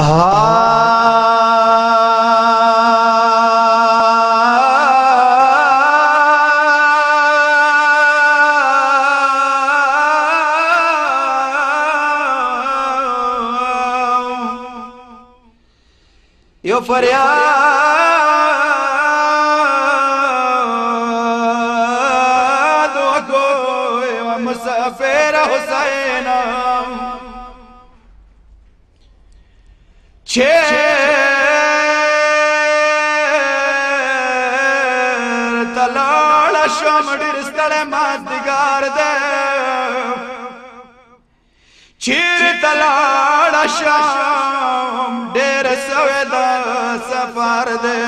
यो फरियाद वको मुसाफिर हुसैन तलाड़ शाम डिरस्तड़े मादिगार दे चीर तलाड़ शाम डेर सवेदा सफार दे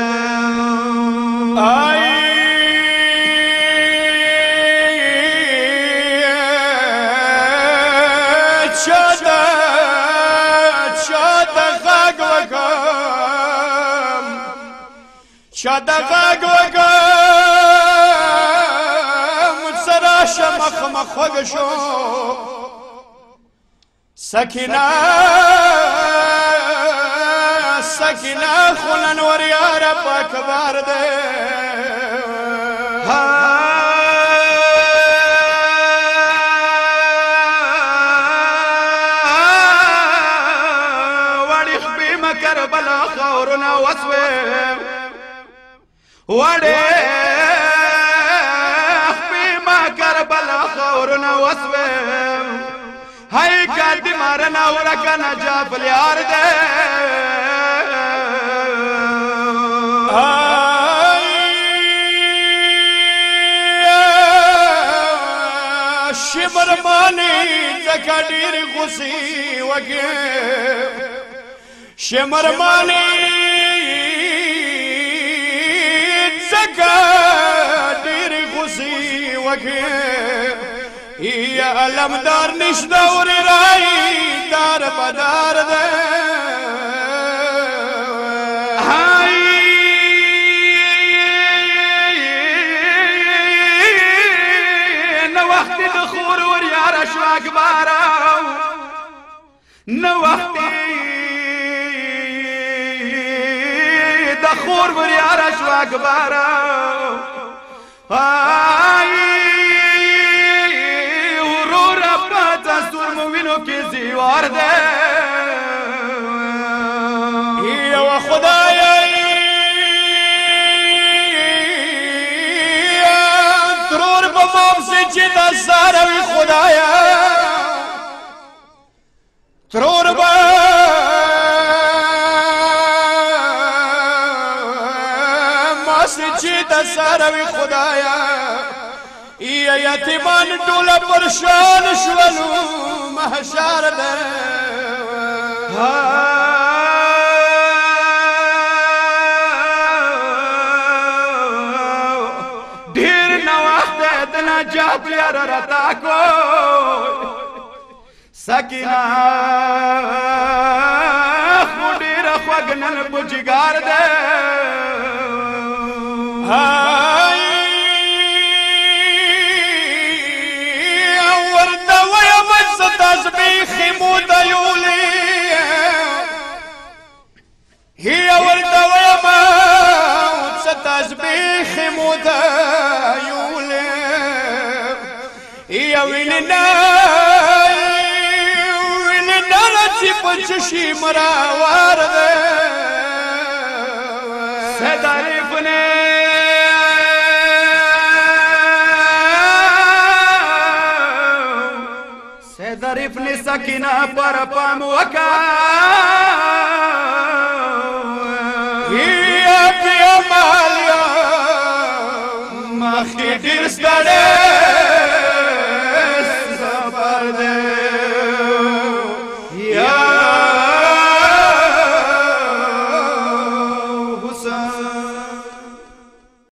आई شادغاق وقام سراش مخ وقشو سكينة سكينة خلن وريا رب أكبر ده وريخ بمكر بلا خورنا واسوي وڑے بما کربلا خورنا وسوے ہائی قدی مارنا ورکنا جابل یار دے شمر مانی زکا دیر غسی وگی شمر مانی دیر غسی وکی یا علم دار نشدور رائی دار بدار دے نوقت دخور وريار اشواق بارا نوقت دخور وريار اشواق بارا ورور اپتا سرموینو کی زیوار دے یا خدایا ترور بمام سے چیتا ساروی خدایا ترور چیتا ساروی خدایا یا یتیمان دولا پرشان شولو محشار دے دیر نواخت اتنا جاب یار رتا کو سکینہ خودیر خوگنن بجگار دے ورد ويمت ستسبيخ مديولي هي ورد ويمت ستسبيخ مديولي هي ويننا رتي بچشي مراوار دي سدارفني ظریفنی سکینہ پر پام وکا یا پیا مالیا مخی دیر ستڑے سفر دے